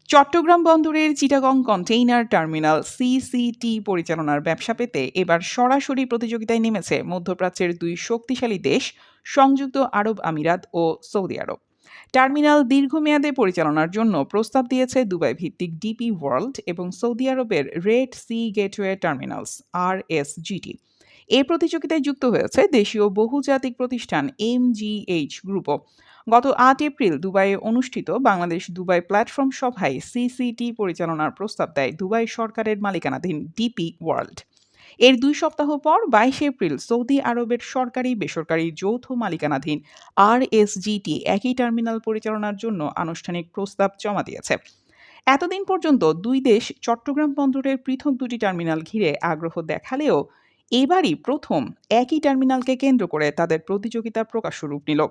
চট্টগ্রাম বন্দরের Chittagong container terminal সিসিটি পরিচালনার ব্যবসা পেতে এবার সরাসরি প্রতিযোগিতায় নেমেছে মধ্যপ্রাচ্যের দুই শক্তিশালী দেশ সংযুক্ত আরব আমিরাত ও সৌদি আরব। টার্মিনাল দীর্ঘমেয়াদে পরিচালনার জন্য প্রস্তাব দিয়েছে দুবাই ভিত্তিক ডিপি ওয়ার্ল্ড এবং সৌদি আরবের Red Sea Gateway Terminals RSGT। এই প্রতিযোগিতায় যুক্ত হয়েছে দেশীয় বহুজাতিক প্রতিষ্ঠান MGH গ্রুপও। গত ৮ এপ্রিল দুবাইয়ে অনুষ্ঠিত বাংলাদেশ দুবাই প্ল্যাটফর্ম সভায় সিসিটি পরিচালনার প্রস্তাব দেয় দুবাই সরকারের মালিকানাধীন ডিপি ওয়ার্ল্ড। এর ২ সপ্তাহ পর ২২ এপ্রিল সৌদি আরবের সরকারি বেসরকারি যৌথ মালিকানাধীন RSGT একই টার্মিনাল পরিচালনার জন্য আনুষ্ঠানিক প্রস্তাব জমা দিয়েছে। এতদিন পর্যন্ত দুই দেশ চট্টগ্রাম বন্দরের পৃথক দুটি টার্মিনাল ঘিরে আগ্রহ দেখালেও এবারই প্রথম একই টার্মিনালকে কেন্দ্র করে তাদের প্রতিযোগিতা প্রকাশ্য রূপ নিল।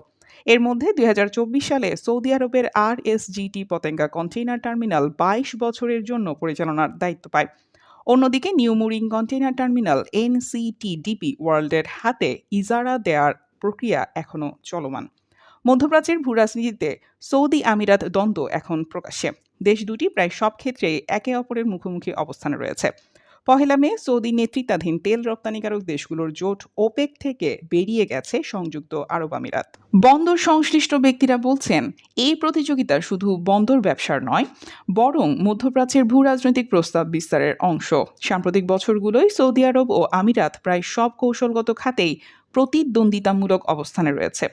এর মধ্যে ২০২৪ সালে সৌদি আরবের RSGT পতেঙ্গা কন্টেইনার টার্মিনাল ২২ বছরের জন্য পরিচালনার দায়িত্ব পায়। অন্যদিকে new mooring container terminal NCTDP ওয়ার্ল্ডের হাতে ইজারা দেওয়ার প্রক্রিয়া এখনও চলমান। মধ্যপ্রাচ্যের ভূরাজনীতিতে সৌদি আমিরাত দ্বন্দ্ব এখন প্রকাশ্যে। দেশ দুটি প্রায় সব ক্ষেত্রেই একে অপরের মুখোমুখি অবস্থানে রয়েছে। পহেলা মে সৌদি নেতৃত্বাধীন তেল রপ্তানিকারক দেশগুলোর জোট ওপেক থেকে বেরিয়ে গেছে সংযুক্ত আরব আমিরাত। বন্দর সংশ্লিষ্ট ব্যক্তিরা বলছেন, এই প্রতিযোগিতা শুধু বন্দর ব্যবসার নয়, বরং মধ্যপ্রাচ্যের ভূরাজনৈতিক প্রস্তাব বিস্তারের অংশ। সাম্প্রতিক বছরগুলোয় সৌদি আরব ও আমিরাত প্রায় সব কৌশলগত খাতেই প্রতিদ্বন্দ্বিতামূলক অবস্থানে রয়েছে।